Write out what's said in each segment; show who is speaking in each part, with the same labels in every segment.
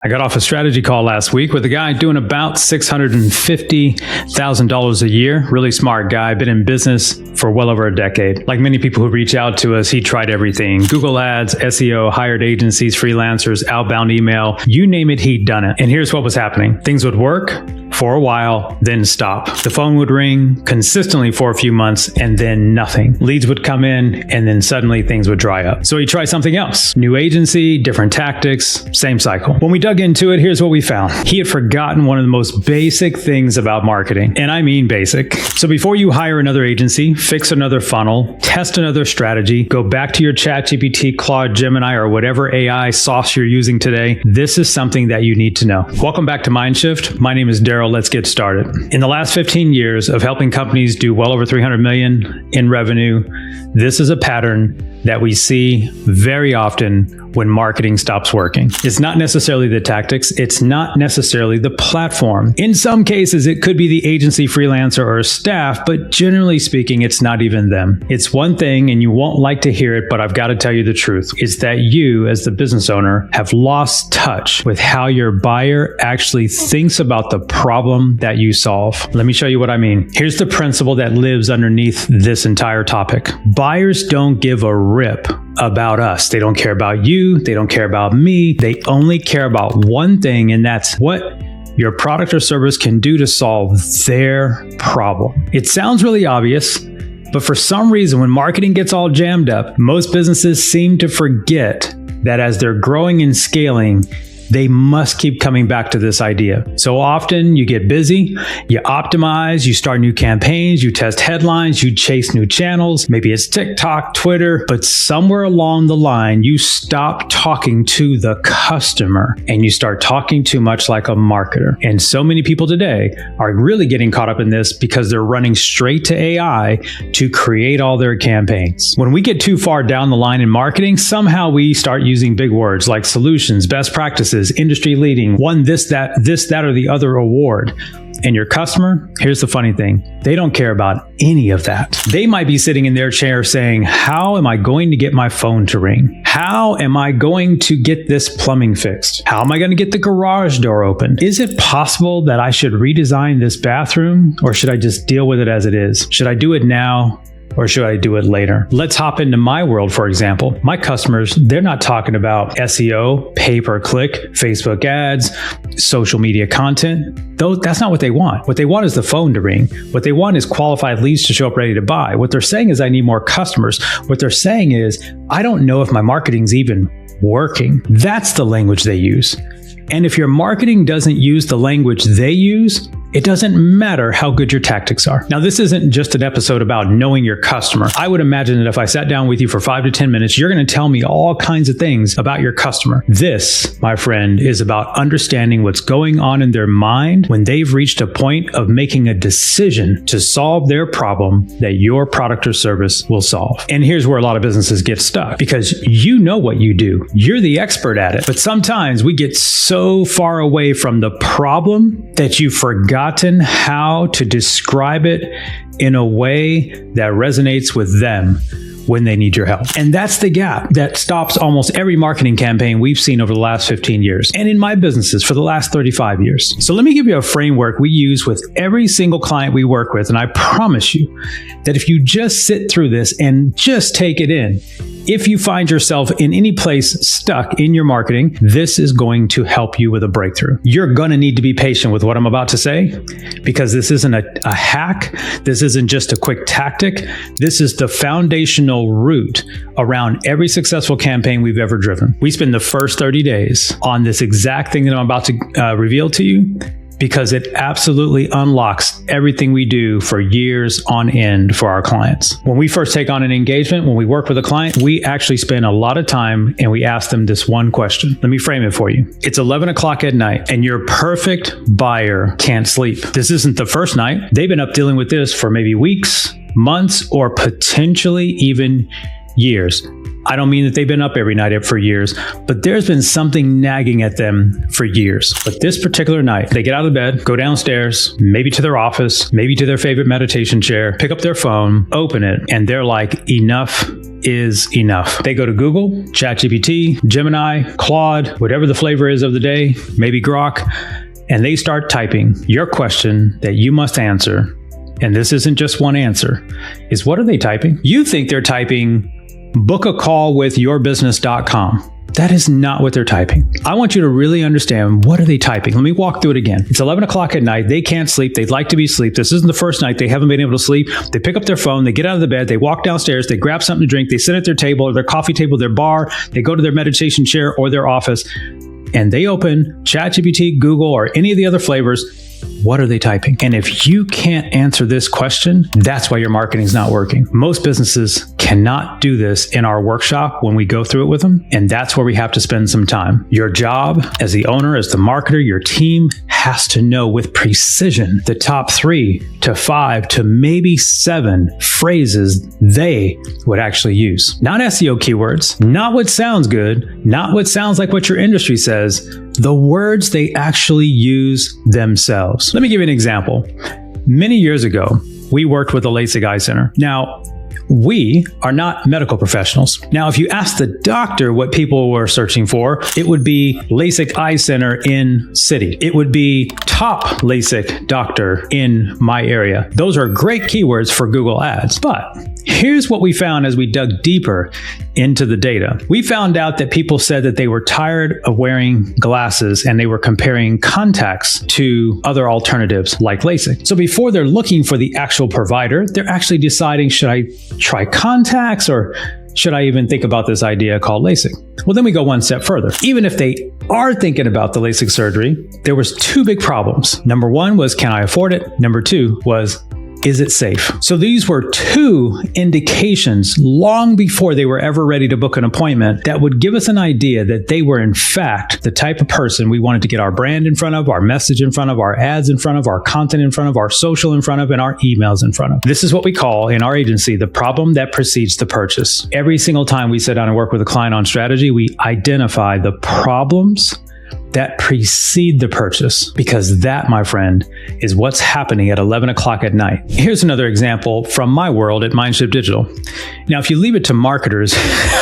Speaker 1: I got off a strategy call last week with a guy doing about $650,000 a year. Really smart guy, been in business for well over a decade. Like many people who reach out to us, he tried everything. Google ads, SEO, hired agencies, freelancers, outbound email, you name it, he'd done it. And here's what was happening. Things would work for a while, then stop. The phone would ring consistently for a few months and then nothing. Leads would come in and then suddenly things would dry up. So he tried something else. New agency, different tactics, same cycle. When we dug into it, here's what we found. He had forgotten one of the most basic things about marketing. And I mean basic. So before you hire another agency, fix another funnel, test another strategy, go back to your ChatGPT, Claude, Gemini, or whatever AI sauce you're using today, this is something that you need to know. Welcome back to MindShift. My name is Darrell. Let's get started. In the last 15 years of helping companies do well over 300 million in revenue, this is a pattern that we see very often when marketing stops working. It's not necessarily the tactics. It's not necessarily the platform. In some cases, it could be the agency, freelancer, or staff, but generally speaking, it's not even them. It's one thing, and you won't like to hear it, but I've got to tell you the truth, is that you, as the business owner, have lost touch with how your buyer actually thinks about the problem that you solve. Let me show you what I mean. Here's the principle that lives underneath this entire topic. Buyers don't give a rip about us. They don't care about you. They don't care about me. They only care about one thing, and that's what your product or service can do to solve their problem. It sounds really obvious, but for some reason, when marketing gets all jammed up, most businesses seem to forget that as they're growing and scaling, they must keep coming back to this idea. So often you get busy, you optimize, you start new campaigns, you test headlines, you chase new channels. Maybe it's TikTok, Twitter, but somewhere along the line, you stop talking to the customer and you start talking too much like a marketer. And so many people today are really getting caught up in this because they're running straight to AI to create all their campaigns. When we get too far down the line in marketing, somehow we start using big words like solutions, best practices, industry leading, won this, that, or the other award. And your customer, here's the funny thing, they don't care about any of that. They might be sitting in their chair saying, how am I going to get my phone to ring? How am I going to get this plumbing fixed? How am I going to get the garage door open? Is it possible that I should redesign this bathroom, or should I just deal with it as it is? Should I do it now, or should I do it later? Let's hop into my world, for example. My customers, they're not talking about SEO, pay-per-click, Facebook ads, social media content. That's not what they want. What they want is the phone to ring. What they want is qualified leads to show up ready to buy. What they're saying is, I need more customers. What they're saying is, I don't know if my marketing's even working. That's the language they use. And if your marketing doesn't use the language they use, it doesn't matter how good your tactics are. Now, this isn't just an episode about knowing your customer. I would imagine that if I sat down with you for 5 to 10 minutes, you're going to tell me all kinds of things about your customer. This, my friend, is about understanding what's going on in their mind when they've reached a point of making a decision to solve their problem that your product or service will solve. And here's where a lot of businesses get stuck, because you know what you do. You're the expert at it. But sometimes we get so far away from the problem that you forgotten how to describe it in a way that resonates with them when they need your help. And that's the gap that stops almost every marketing campaign we've seen over the last 15 years, and in my businesses for the last 35 years. So let me give you a framework we use with every single client we work with, and I promise you that if you just sit through this and just take it in, if you find yourself in any place stuck in your marketing, this is going to help you with a breakthrough. You're going to need to be patient with what I'm about to say, because this isn't a hack. This isn't just a quick tactic. This is the foundational root around every successful campaign we've ever driven. We spend the first 30 days on this exact thing that I'm about to reveal to you, because it absolutely unlocks everything we do for years on end for our clients. When we first take on an engagement, when we work with a client, we actually spend a lot of time and we ask them this one question. Let me frame it for you. It's 11 o'clock at night and your perfect buyer can't sleep. This isn't the first night. They've been up dealing with this for maybe weeks, months, or potentially even years. I don't mean that they've been up every night for years, but there's been something nagging at them for years. But this particular night, they get out of bed, go downstairs, maybe to their office, maybe to their favorite meditation chair, pick up their phone, open it, and they're like, enough is enough. They go to Google, ChatGPT, Gemini, Claude, whatever the flavor is of the day, maybe Grok, and they start typing your question that you must answer. And this isn't just one answer, is what are they typing? You think they're typing book a call with yourbusiness.com. That is not what they're typing. I want you to really understand, what are they typing? Let me walk through it again. It's 11 o'clock at night. They can't sleep. They'd like to be asleep. This isn't the first night they haven't been able to sleep. They pick up their phone. They get out of the bed. They walk downstairs. They grab something to drink. They sit at their table or their coffee table, their bar. They go to their meditation chair or their office, and they open ChatGPT, Google, or any of the other flavors. What are they typing? And if you can't answer this question, that's why your marketing is not working. Most businesses cannot do this in our workshop when we go through it with them. And that's where we have to spend some time. Your job as the owner, as the marketer, your team has to know with precision the top 3 to 5 to maybe 7 phrases they would actually use. Not SEO keywords, not what sounds good, not what sounds like what your industry says, the words they actually use themselves. Let me give you an example. Many years ago, we worked with the LASIK Eye Center. Now, we are not medical professionals. Now, if you ask the doctor what people were searching for, it would be LASIK Eye Center in city. It would be top LASIK doctor in my area. Those are great keywords for Google Ads. But here's what we found as we dug deeper into the data. We found out that people said that they were tired of wearing glasses and they were comparing contacts to other alternatives like LASIK. So before they're looking for the actual provider, they're actually deciding, should I try contacts or should I even think about this idea called LASIK? Well, then we go one step further. Even if they are thinking about the LASIK surgery, there was 2 big problems. Number 1 was, can I afford it? Number 2 was, is it safe? So these were 2 indications long before they were ever ready to book an appointment that would give us an idea that they were in fact the type of person we wanted to get our brand in front of, our message in front of, our ads in front of, our content in front of, our social in front of, and our emails in front of. This is what we call in our agency the problem that precedes the purchase. Every single time we sit down and work with a client on strategy, we identify the problems that precede the purchase, because that, my friend, is what's happening at 11 o'clock at night. Here's another example from my world at MindShift Digital. Now, if you leave it to marketers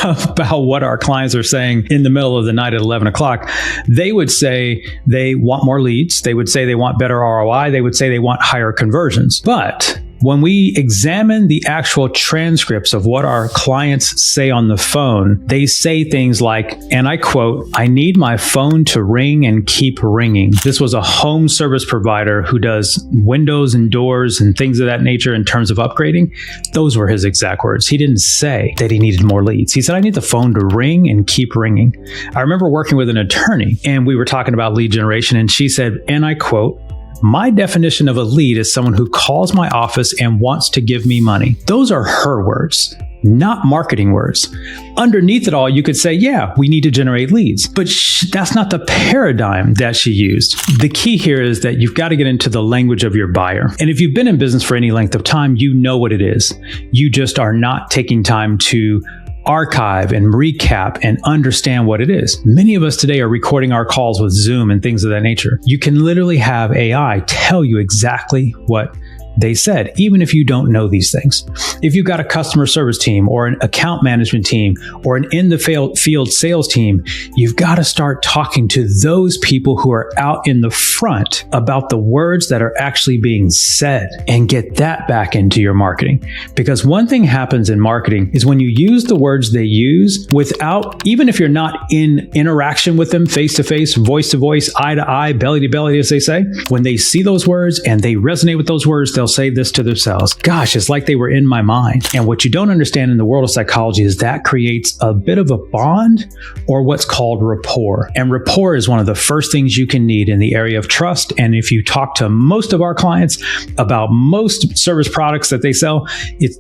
Speaker 1: about what our clients are saying in the middle of the night at 11 o'clock, they would say they want more leads. They would say they want better ROI. They would say they want higher conversions. But when we examine the actual transcripts of what our clients say on the phone, they say things like, and I quote, "I need my phone to ring and keep ringing." This was a home service provider who does windows and doors and things of that nature in terms of upgrading. Those were his exact words. He didn't say that he needed more leads. He said, "I need the phone to ring and keep ringing." I remember working with an attorney and we were talking about lead generation, and she said, and I quote, "My definition of a lead is someone who calls my office and wants to give me money." Those are her words, not marketing words. Underneath it all, you could say, yeah, we need to generate leads, but that's not the paradigm that she used. The key here is that you've got to get into the language of your buyer. And if you've been in business for any length of time, you know what it is. You just are not taking time to archive and recap and understand what it is. Many of us today are recording our calls with Zoom and things of that nature. You can literally have AI tell you exactly what they said, even if you don't know these things. If you've got a customer service team or an account management team or an in the field sales team, you've got to start talking to those people who are out in the front about the words that are actually being said and get that back into your marketing. Because one thing happens in marketing is when you use the words they use without, even if you're not in interaction with them face to face, voice to voice, eye to eye, belly to belly, as they say, when they see those words and they resonate with those words, they'll say this to themselves: gosh, it's like they were in my mind. And what you don't understand in the world of psychology is that creates a bit of a bond, or what's called rapport. And rapport is one of the first things you can need in the area of trust. And if you talk to most of our clients about most service products that they sell,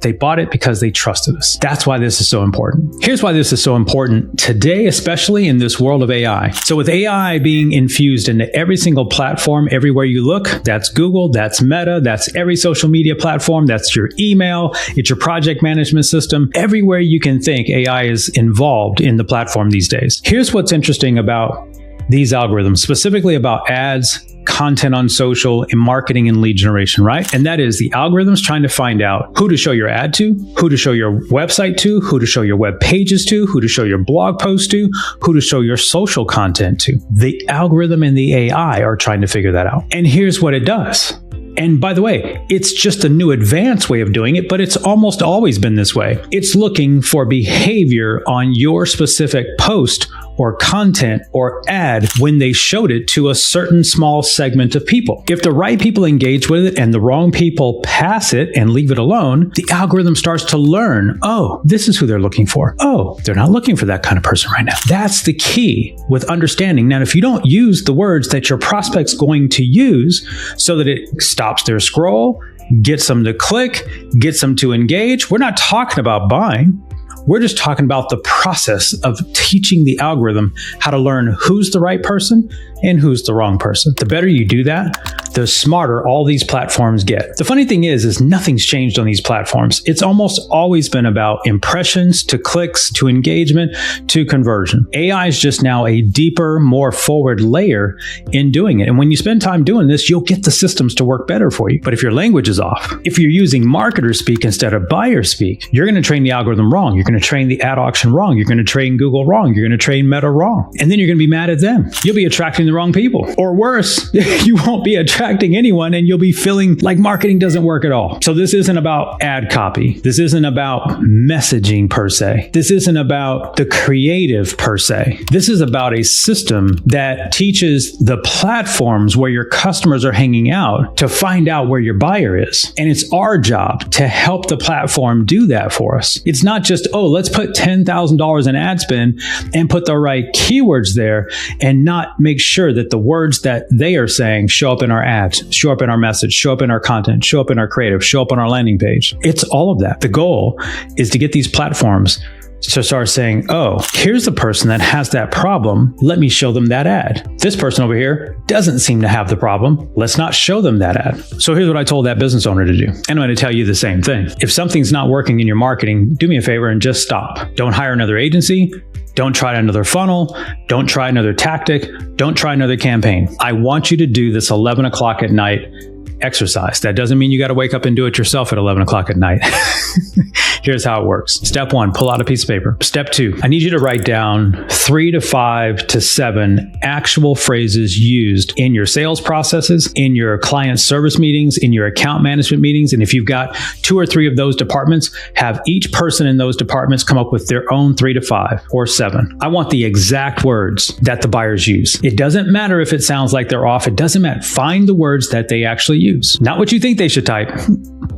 Speaker 1: they bought it because they trusted us. That's why this is so important. Here's why this is so important today, especially in this world of AI. So with AI being infused into every single platform, everywhere you look, that's Google, that's Meta, that's every social media platform, that's your email, it's your project management system. Everywhere you can think, AI is involved in the platform these days. Here's what's interesting about these algorithms, specifically about ads, content on social, in marketing and lead generation, right? And that is the algorithm's trying to find out who to show your ad to, who to show your website to, who to show your web pages to, who to show your blog posts to, who to show your social content to. The algorithm and the AI are trying to figure that out. And here's what it does. And by the way, it's just a new advanced way of doing it, but it's almost always been this way. It's looking for behavior on your specific post or content or ad when they showed it to a certain small segment of people. If the right people engage with it and the wrong people pass it and leave it alone, the algorithm starts to learn, oh, this is who they're looking for. Oh, they're not looking for that kind of person right now. That's the key with understanding. Now, if you don't use the words that your prospect's going to use so that it stops their scroll, gets them to click, gets them to engage, we're not talking about buying. We're just talking about the process of teaching the algorithm how to learn who's the right person and who's the wrong person. The better you do that, the smarter all these platforms get. The funny thing is nothing's changed on these platforms. It's almost always been about impressions to clicks to engagement to conversion. AI is just now a deeper, more forward layer in doing it. And when you spend time doing this, you'll get the systems to work better for you. But if your language is off, if you're using marketer speak instead of buyer speak, you're going to train the algorithm wrong. You're going to train the ad auction wrong. You're going to train Google wrong. You're going to train Meta wrong. And then you're going to be mad at them. You'll be attracting the wrong people. Or worse, you won't be attracting anyone and you'll be feeling like marketing doesn't work at all. So this isn't about ad copy. This isn't about messaging per se. This isn't about the creative per se. This is about a system that teaches the platforms where your customers are hanging out to find out where your buyer is. And it's our job to help the platform do that for us. It's not just, oh, let's put $10,000 in ad spend and put the right keywords there and not make sure that the words that they are saying show up in our ads, show up in our message, show up in our content, show up in our creative, show up on our landing page. It's all of that. The goal is to get these platforms to start saying, oh, here's the person that has that problem. Let me show them that ad. This person over here doesn't seem to have the problem. Let's not show them that ad. So here's what I told that business owner to do. And I'm going to tell you the same thing. If something's not working in your marketing, do me a favor and just stop. Don't hire another agency. Don't try another funnel. Don't try another tactic. Don't try another campaign. I want you to do this 11 o'clock at night exercise. That doesn't mean you got to wake up and do it yourself at 11 o'clock at night. Here's how it works. Step 1, pull out a piece of paper. Step 2, I need you to write down 3 to 5 to 7 actual phrases used in your sales processes, in your client service meetings, in your account management meetings. And if you've got 2 or 3 of those departments, have each person in those departments come up with their own 3 to 5 or 7. I want the exact words that the buyers use. It doesn't matter if it sounds like they're off. It doesn't matter. Find the words that they actually use. Not what you think they should type.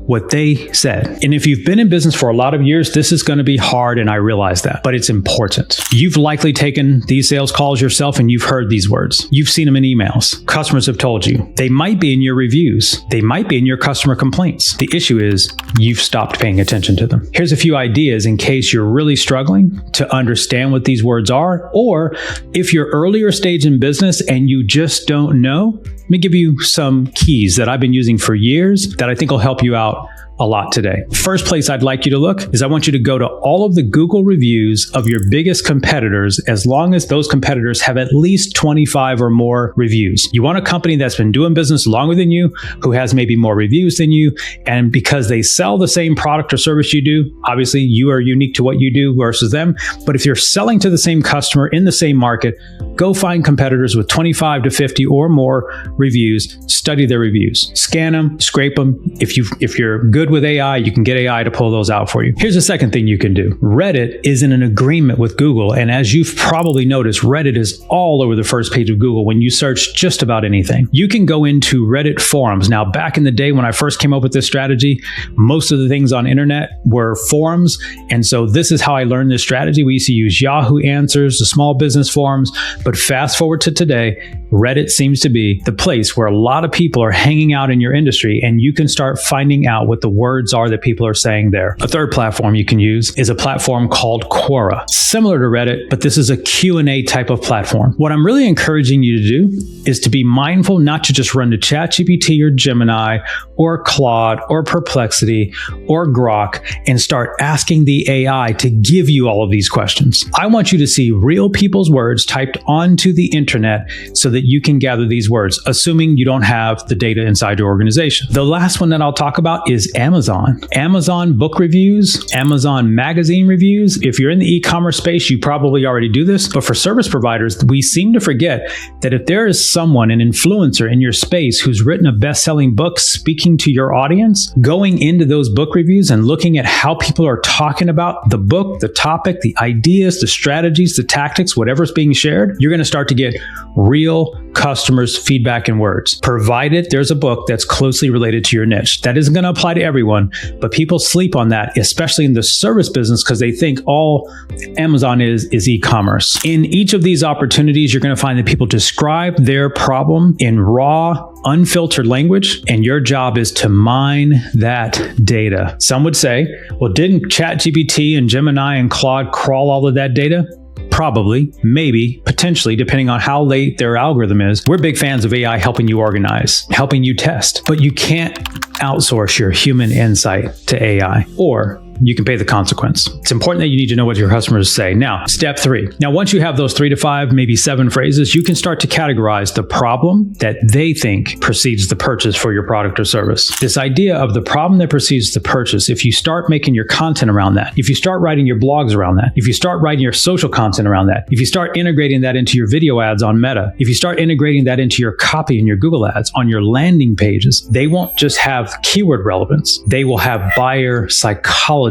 Speaker 1: What they said. And if you've been in business for a lot of years, this is going to be hard, and I realize that, but it's important. You've likely taken these sales calls yourself and you've heard these words. You've seen them in emails. Customers have told you. They might be in your reviews. They might be in your customer complaints. The issue is you've stopped paying attention to them. Here's a few ideas in case you're really struggling to understand what these words are, or if you're earlier stage in business and you just don't know, let me give you some keys that I've been using for years that I think will help you out a lot today. First place I'd like you to look is I want you to go to all of the Google reviews of your biggest competitors, as long as those competitors have at least 25 or more reviews. You want a company that's been doing business longer than you, who has maybe more reviews than you, and because they sell the same product or service you do, obviously you are unique to what you do versus them. But if you're selling to the same customer in the same market, go find competitors with 25 to 50 or more reviews, study their reviews, scan them, scrape them. If you're good with AI, you can get AI to pull those out for you. Here's the second thing you can do. Reddit is in an agreement with Google. And as you've probably noticed, Reddit is all over the first page of Google when you search just about anything. You can go into Reddit forums. Now, back in the day when I first came up with this strategy, most of the things on internet were forums. And so this is how I learned this strategy. We used to use Yahoo Answers, the small business forums. But fast forward to today, Reddit seems to be the place where a lot of people are hanging out in your industry, and you can start finding out what the words are that people are saying there. A third platform you can use is a platform called Quora. Similar to Reddit, but this is a Q&A type of platform. What I'm really encouraging you to do is to be mindful not to just run to ChatGPT or Gemini or Claude or Perplexity or Grok and start asking the AI to give you all of these questions. I want you to see real people's words typed onto the internet so that that you can gather these words, assuming you don't have the data inside your organization. The last one that I'll talk about is Amazon. Amazon book reviews, Amazon magazine reviews. If you're in the e-commerce space, you probably already do this, but for service providers, we seem to forget that if there is someone, an influencer in your space who's written a best-selling book speaking to your audience, going into those book reviews and looking at how people are talking about the book, the topic, the ideas, the strategies, the tactics, whatever's being shared, you're going to start to get real customers' feedback in words, provided there's a book that's closely related to your niche. That isn't going to apply to everyone, but people sleep on that, especially in the service business, because they think all Amazon is e-commerce. In each of these opportunities, you're going to find that people describe their problem in raw, unfiltered language, and your job is to mine that data. Some would say, well, didn't ChatGPT and Gemini and Claude crawl all of that data? Probably, maybe, potentially, depending on how late their algorithm is. We're big fans of AI helping you organize, helping you test, but you can't outsource your human insight to AI, or you can pay the consequence. It's important that you need to know what your customers say. Now, step 3. Now, once you have those 3 to 5, maybe 7 phrases, you can start to categorize the problem that they think precedes the purchase for your product or service. This idea of the problem that precedes the purchase, if you start making your content around that, if you start writing your blogs around that, if you start writing your social content around that, if you start integrating that into your video ads on Meta, if you start integrating that into your copy in your Google ads, on your landing pages, they won't just have keyword relevance. They will have buyer psychology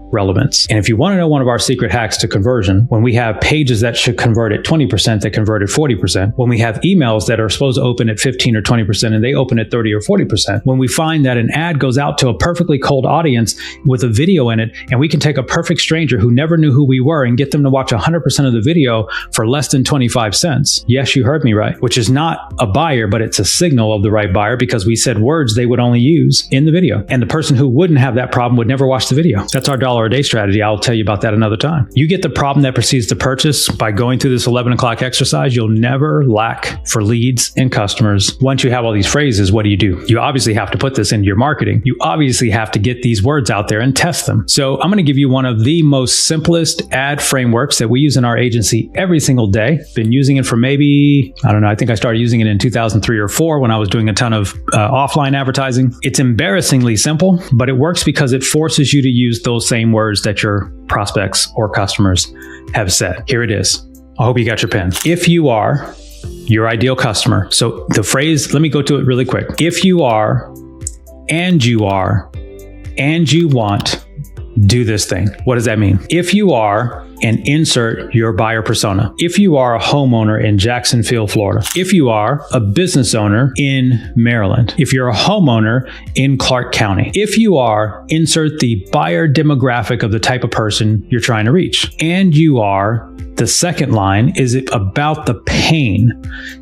Speaker 1: relevance. And if you want to know one of our secret hacks to conversion, when we have pages that should convert at 20% that convert at 40%, when we have emails that are supposed to open at 15 or 20% and they open at 30 or 40%, when we find that an ad goes out to a perfectly cold audience with a video in it, and we can take a perfect stranger who never knew who we were and get them to watch 100% of the video for less than 25 cents. Yes, you heard me right, which is not a buyer, but it's a signal of the right buyer, because we said words they would only use in the video. And the person who wouldn't have that problem would never watch the video. That's our $1 a day strategy. I'll tell you about that another time. You get the problem that precedes the purchase by going through this 11 o'clock exercise. You'll never lack for leads and customers. Once you have all these phrases, what do? You obviously have to put this into your marketing. You obviously have to get these words out there and test them. So I'm going to give you one of the most simplest ad frameworks that we use in our agency every single day. Been using it for maybe, I think I started using it in 2003 or 4 when I was doing a ton of offline advertising. It's embarrassingly simple, but it works because it forces you to use those same words that your prospects or customers have said. Here it is. I hope you got your pen. If you are your ideal customer, so the phrase, let me go to it really quick. If you are, and you want, do this thing. What does that mean? If you are, and insert your buyer persona. If you are a homeowner in Jacksonville, Florida. If you are a business owner in Maryland. If you're a homeowner in Clark County. If you are, insert the buyer demographic of the type of person you're trying to reach. And you are, the second line, is it about the pain,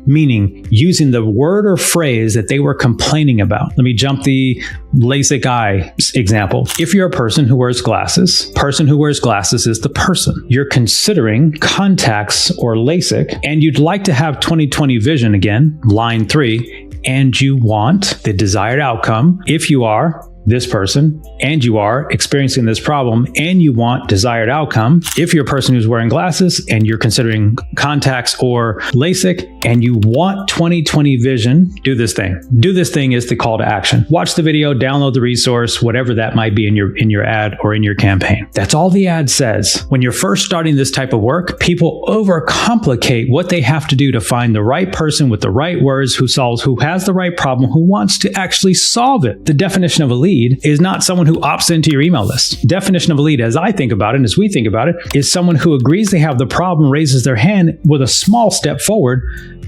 Speaker 1: meaning using the word or phrase that they were complaining about. Let me jump the LASIK eye example. If you're a person who wears glasses is the person. You're considering contacts or LASIK, and you'd like to have 20/20 vision again, line 3, and you want the desired outcome. If you are this person, and you are experiencing this problem, and you want desired outcome. If you're a person who's wearing glasses and you're considering contacts or LASIK, and you want 20/20 vision, do this thing. Do this thing is the call to action. Watch the video, download the resource, whatever that might be in your ad or in your campaign. That's all the ad says. When you're first starting this type of work, people overcomplicate what they have to do to find the right person with the right words, who has the right problem, who wants to actually solve it. The definition of a lead is not someone who opts into your email list. Definition of a lead, as I think about it and as we think about it, is someone who agrees they have the problem, raises their hand with a small step forward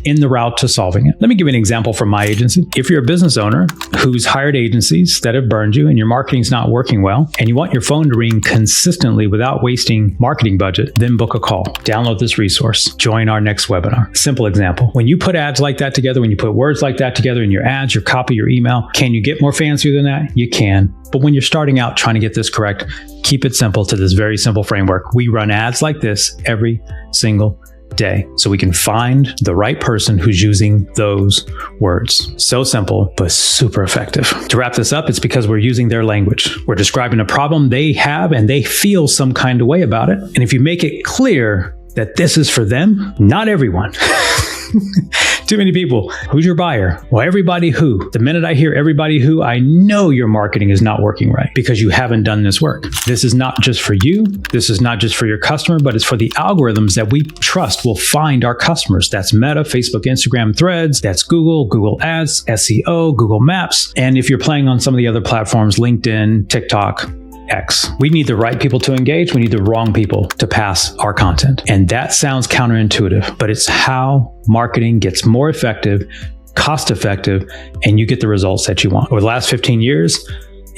Speaker 1: in the route to solving it. Let me give you an example from my agency. If you're a business owner who's hired agencies that have burned you and your marketing's not working well, and you want your phone to ring consistently without wasting marketing budget, then book a call. Download this resource. Join our next webinar. Simple example. When you put ads like that together, when you put words like that together in your ads, your copy, your email, can you get more fancier than that? You can. But when you're starting out trying to get this correct, keep it simple to this very simple framework. We run ads like this every single day, so we can find the right person who's using those words. So simple, but super effective. To wrap this up, it's because we're using their language. We're describing a problem they have and they feel some kind of way about it. And if you make it clear that this is for them, not everyone, Too many people. Who's your buyer? Well, everybody who. The minute I hear everybody who, I know your marketing is not working right because you haven't done this work. This is not just for you. This is not just for your customer, but it's for the algorithms that we trust will find our customers. That's Meta, Facebook, Instagram, Threads. That's Google, Google Ads, SEO, Google Maps. And if you're playing on some of the other platforms, LinkedIn, TikTok, X. We need the right people to engage. We need the wrong people to pass our content. And that sounds counterintuitive, but it's how marketing gets more effective, cost effective, and you get the results that you want. Over the last 15 years,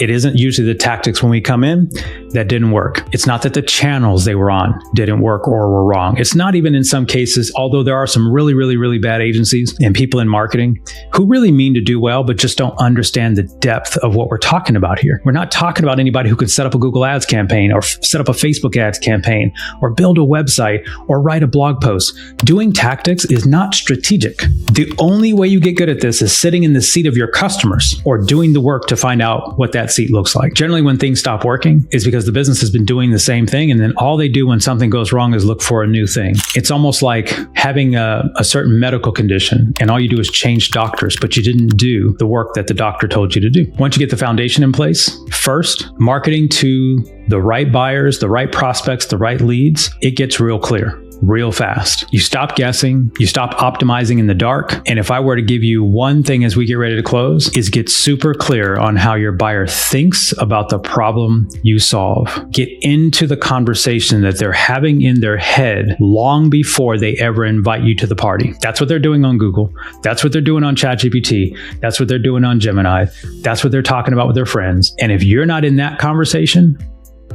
Speaker 1: it isn't usually the tactics when we come in that didn't work. It's not that the channels they were on didn't work or were wrong. It's not even in some cases, although there are some really, really, really bad agencies and people in marketing who really mean to do well, but just don't understand the depth of what we're talking about here. We're not talking about anybody who could set up a Google Ads campaign or set up a Facebook Ads campaign or build a website or write a blog post. Doing tactics is not strategic. The only way you get good at this is sitting in the seat of your customers or doing the work to find out what that seat looks like. Generally, when things stop working is because the business has been doing the same thing, and then all they do when something goes wrong is look for a new thing. It's almost like having a certain medical condition, and all you do is change doctors, but you didn't do the work that the doctor told you to do. Once you get the foundation in place, first, marketing to the right buyers, the right prospects, the right leads, it gets real clear real fast. You stop guessing, you stop optimizing in the dark. And if I were to give you one thing as we get ready to close, is get super clear on how your buyer thinks about the problem you solve. Get into the conversation that they're having in their head long before they ever invite you to the party. That's what they're doing on Google. That's what they're doing on ChatGPT. That's what they're doing on Gemini. That's what they're talking about with their friends. And if you're not in that conversation,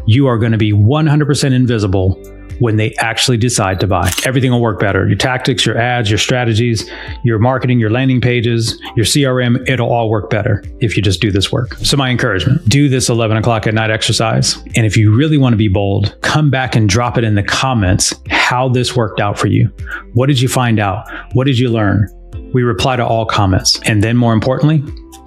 Speaker 1: you are going to be 100% invisible when they actually decide to buy. Everything will work better. Your tactics, your ads, your strategies, your marketing, your landing pages, your CRM, it'll all work better if you just do this work. So my encouragement, do this 11 o'clock at night exercise. And if you really want to be bold, come back and drop it in the comments how this worked out for you. What did you find out? What did you learn? We reply to all comments. And then more importantly,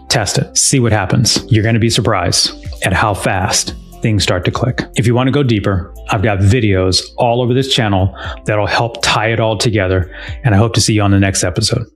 Speaker 1: test it. See what happens. You're going to be surprised at how fast things start to click. If you want to go deeper, I've got videos all over this channel that'll help tie it all together. And I hope to see you on the next episode.